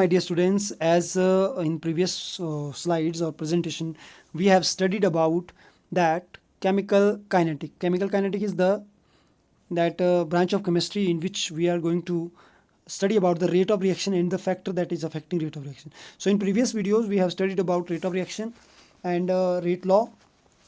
my dear students, as in previous slides or presentation, we have studied about that chemical kinetic. Chemical kinetic is the that branch of chemistry in which we are going to study about the rate of reaction and the factor that is affecting rate of reaction. So in previous videos, we have studied about rate of reaction and rate law,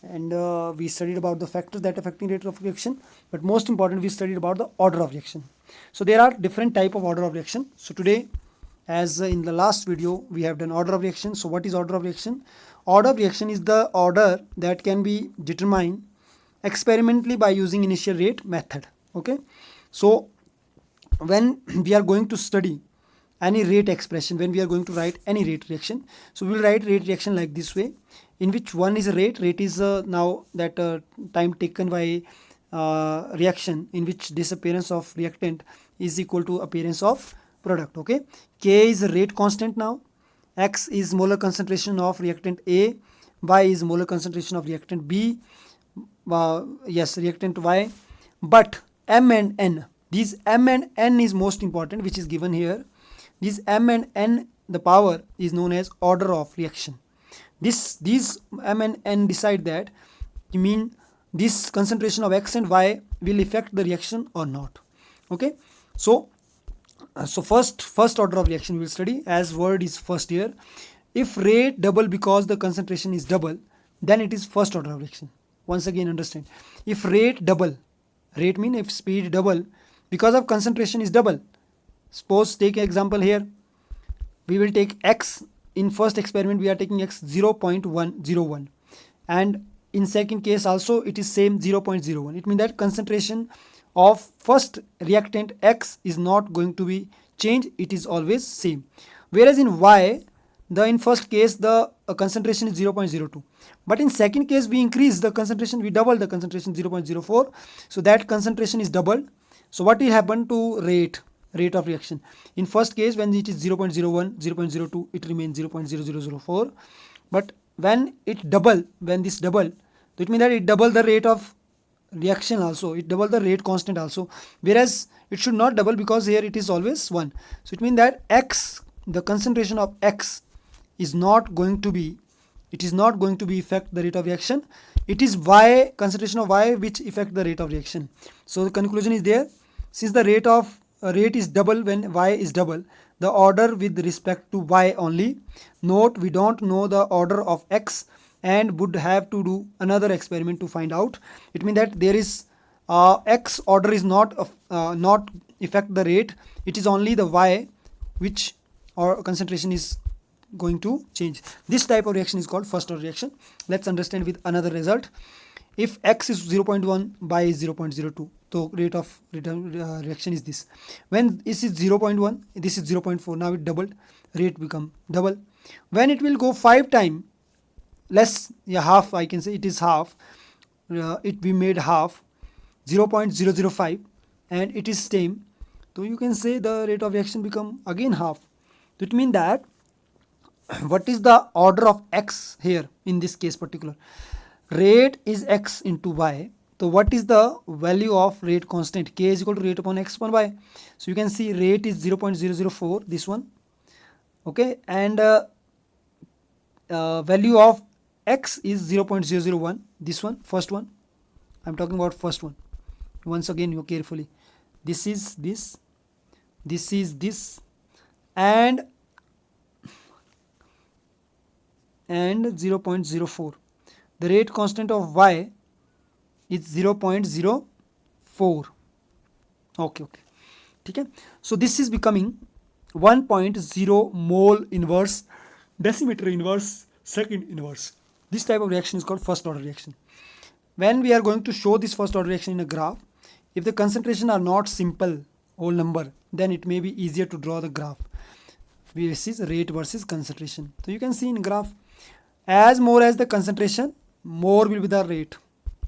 and we studied about the factors that affecting rate of reaction. But most important, we studied about the order of reaction. So there are different type of order of reaction. So today, as in the last video, we have done order of reaction. So what is order of reaction? Order of reaction is the order that can be determined experimentally by using initial rate method. Okay, so when we are going to study any rate expression, when we are going to write any rate reaction, so we will write rate reaction like this way, in which one is a rate is now that time taken by reaction in which disappearance of reactant is equal to appearance of product. Okay, K is a rate constant. Now X is molar concentration of reactant A, Y is molar concentration of reactant B, reactant Y. But M and N, these M and N is most important, which is given here. These M and N, the power is known as order of reaction. These M and N decide that, you mean this concentration of X and Y will affect the reaction or not. Okay, so first order of reaction we will study, as word is first here. If rate double because the concentration is double, then it is first order of reaction. Once again understand, if rate double, rate mean if speed double because of concentration is double. Suppose take example here, we will take X. In first experiment we are taking X 0.101, and in second case also it is same 0.01. It means that concentration of first reactant X is not going to be changed, it is always same. Whereas in Y, in first case the concentration is 0.02, but in second case we increase the concentration, we double the concentration 0.04, so that concentration is doubled. So what will happen to rate of reaction? In first case when it is 0.01, 0.02, it remains 0.0004, but when it double, when this double, it means that it double the rate of reaction also, it double the rate constant also, whereas it should not double because here it is always 1. So it means that X, the concentration of X is not going to be, it is not going to be affect the rate of reaction. It is Y, concentration of Y, which affect the rate of reaction. So the conclusion is there, since the rate is double when Y is double, the order with respect to Y only. Note, we don't know the order of X and would have to do another experiment to find out. It means that there is X order is not affect the rate, it is only the Y which or concentration is going to change. This type of reaction is called first order reaction. Let's understand with another result. If X is 0.1, Y is 0.02, so rate of reaction is this. When this is 0.1, this is 0.4, now it doubled, rate become double. When it will go 5 times less, half, I can say it is half, we made half, 0.005, and it is same, so you can say the rate of reaction become again half. It means that what is the order of X here in this case particular? Rate is X into Y. So what is the value of rate constant? K is equal to rate upon X upon Y. So you can see rate is 0.004, this one. Okay, and value of X is 0.001, this one, first one. I'm talking about first one. Once again, you carefully. This is this is this, and 0.04. The rate constant of Y is 0.04. Okay. Okay. So this is becoming 1.0 mole inverse, decimeter inverse, second inverse. This type of reaction is called first order reaction. When we are going to show this first order reaction in a graph, if the concentration are not simple whole number, then it may be easier to draw the graph. This is rate versus concentration. So you can see in graph, as more as the concentration, more will be the rate.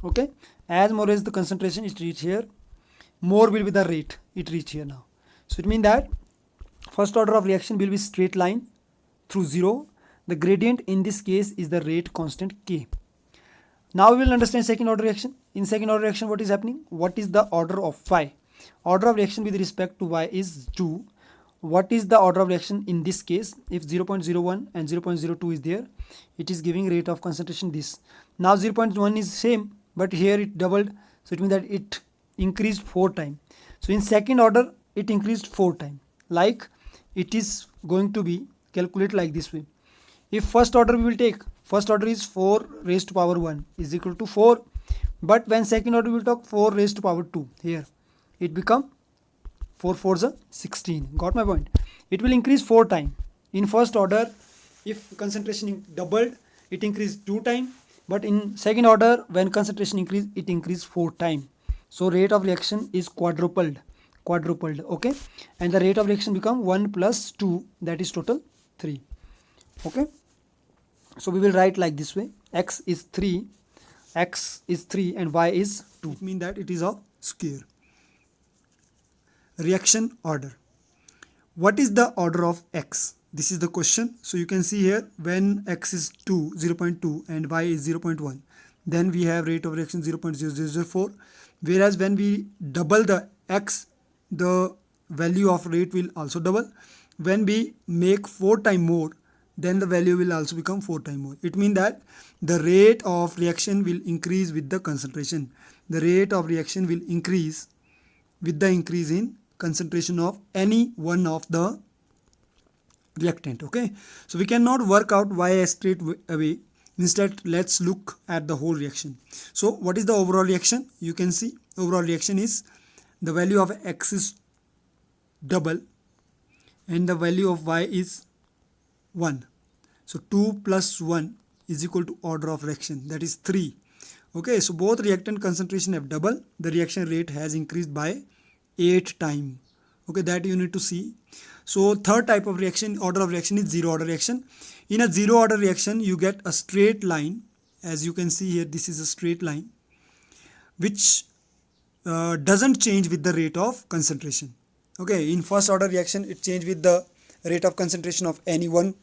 Okay, as more as the concentration, it reach here, more will be the rate, it reach here now. So it means that first order of reaction will be straight line through 0. The gradient in this case is the rate constant K. Now we will understand second order reaction. In second order reaction, what is happening? What is the order of Y? Order of reaction with respect to Y is 2. what is the order of reaction in this case? If 0.01 and 0.02 is there, it is giving rate of concentration this. Now 0.1 is same, but here it doubled, so it means that it increased 4 times. So in second order it increased 4 times. Like it is going to be calculated like this way. If first order we will take, first order is 4 raised to power 1 is equal to 4, but when second order we will talk 4 raised to power 2, here it become 4 4s are 16. Got my point? It will increase 4 times. In first order, if concentration doubled, it increased 2 times, but in second order, when concentration increased, it increased 4 times. So rate of reaction is quadrupled, okay, and the rate of reaction become 1 plus 2, that is total 3. Okay, so we will write like this way: x is 3 and y is 2. It means that it is a square. Reaction order. What is the order of x? This is the question. So you can see here, when x is 0.2 and y is 0.1, then we have rate of reaction 0.0004. Whereas when we double the x, the value of rate will also double. When we make 4 times more, then the value will also become 4 times more. It means that the rate of reaction will increase with the concentration. The rate of reaction will increase with the increase in concentration of any one of the reactant. Okay, so we cannot work out y straight away. Instead, let's look at the whole reaction. So what is the overall reaction? You can see overall reaction is the value of x is double and the value of y is 1. So 2 plus 1 is equal to order of reaction, that is 3. Okay, so both reactant concentration have double. The reaction rate has increased by 8 times. Okay, that you need to see. So third type of reaction, order of reaction, is zero order reaction. In a zero order reaction, you get a straight line. As you can see here, this is a straight line which doesn't change with the rate of concentration. Okay, in first order reaction, it change with the rate of concentration of any one.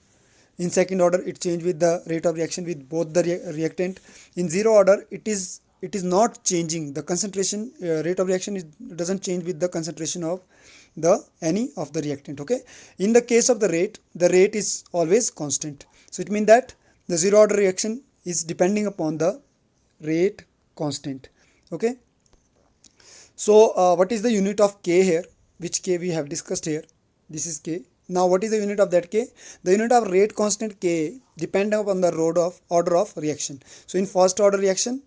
In second order, it change with the rate of reaction with both the reactant. In zero order, it is not changing. The concentration rate of reaction doesn't change with the concentration of any of the reactant. Okay, in the case of the rate is always constant. So it means that the zero order reaction is depending upon the rate constant. Okay, so what is the unit of K here, which K we have discussed here? This is K. Now what is the unit of that K? The unit of rate constant K depending upon the order of reaction. So in first order reaction,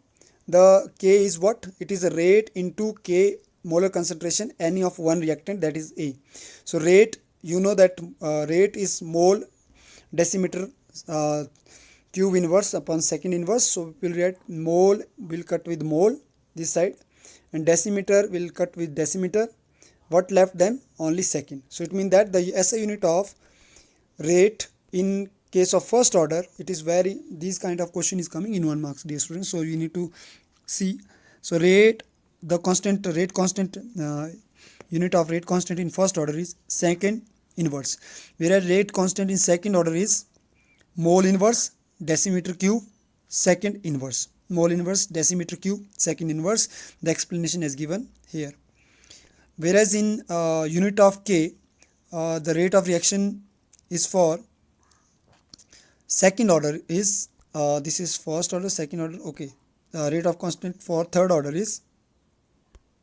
the K is what? It is a rate into K molar concentration any of one reactant, that is A. So rate, you know that rate is mole decimeter cube inverse upon second inverse. So we will write mole will cut with mole this side and decimeter will cut with decimeter. What left then? Only second. So it means that the SI unit of rate in case of first order, it is very, these kind of question is coming in 1 marks, dear students. So you need to see. So rate, the constant rate constant unit of rate constant in first order is second inverse, whereas rate constant in second order is mole inverse decimeter cube second inverse. Mole inverse decimeter cube second inverse. The explanation is given here. Whereas in unit of K, the rate of reaction is for second order is this is first order, second order. Okay, rate of constant for third order is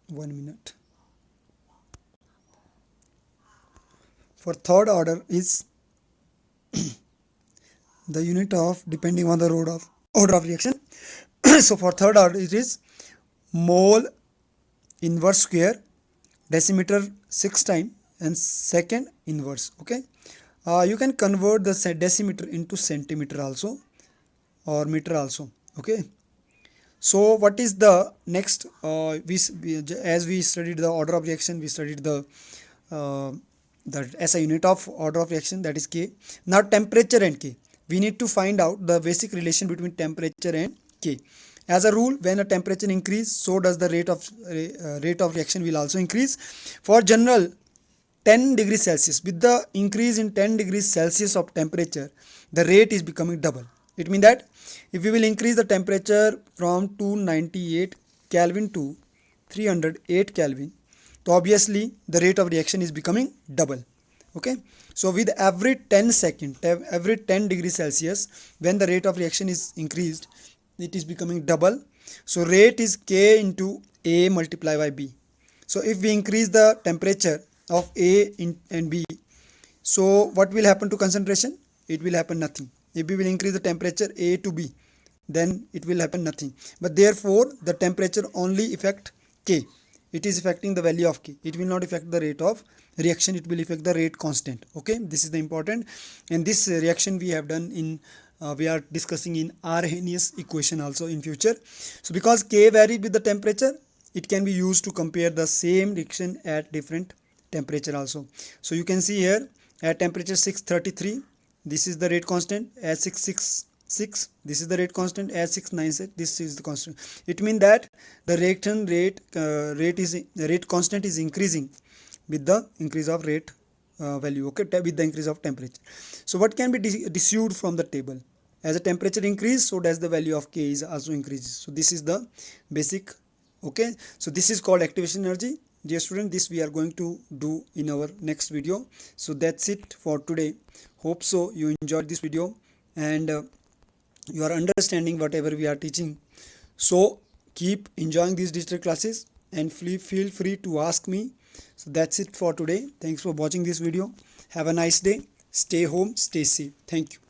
1 minute. For third order is the unit of depending on the order of reaction. So for third order it is mole inverse square decimeter 6 times and second inverse. Okay, you can convert the decimeter into centimeter also or meter also. Okay, so what is the next? As we studied the order of reaction, we studied the SI unit of order of reaction, that is K. Now temperature and K, we need to find out the basic relation between temperature and K. As a rule, when a temperature increase, so does the rate of reaction will also increase. For general 10 degrees Celsius, with the increase in 10 degrees Celsius of temperature, the rate is becoming double. It means that if we will increase the temperature from 298 Kelvin to 308 Kelvin, so obviously the rate of reaction is becoming double. Okay, so with every 10 second, every 10 degrees Celsius, when the rate of reaction is increased, it is becoming double. So rate is K into A multiplied by B. So if we increase the temperature of A and B, so what will happen to concentration? It will happen nothing. If we will increase the temperature A to B, then it will happen nothing. But therefore the temperature only affect K. It is affecting the value of K. It will not affect the rate of reaction. It will affect the rate constant. Okay, this is the important. And this reaction we have done in we are discussing in Arrhenius equation also in future. So because K varies with the temperature, it can be used to compare the same reaction at different temperature also. So you can see here at temperature 633, this is the rate constant. At 666, this is the rate constant. At 696, this is the constant. It means that the reaction rate constant is increasing with the increase of rate value, okay, with the increase of temperature. So what can be deduced from the table? As the temperature increase, so does the value of K is also increases. So this is the basic. Okay, so this is called activation energy. Dear student, this we are going to do in our next video. So that's it for today. Hope so you enjoyed this video and you are understanding whatever we are teaching. So keep enjoying these digital classes and feel free to ask me. So that's it for today. Thanks for watching this video. Have a nice day. Stay home, stay safe. Thank you.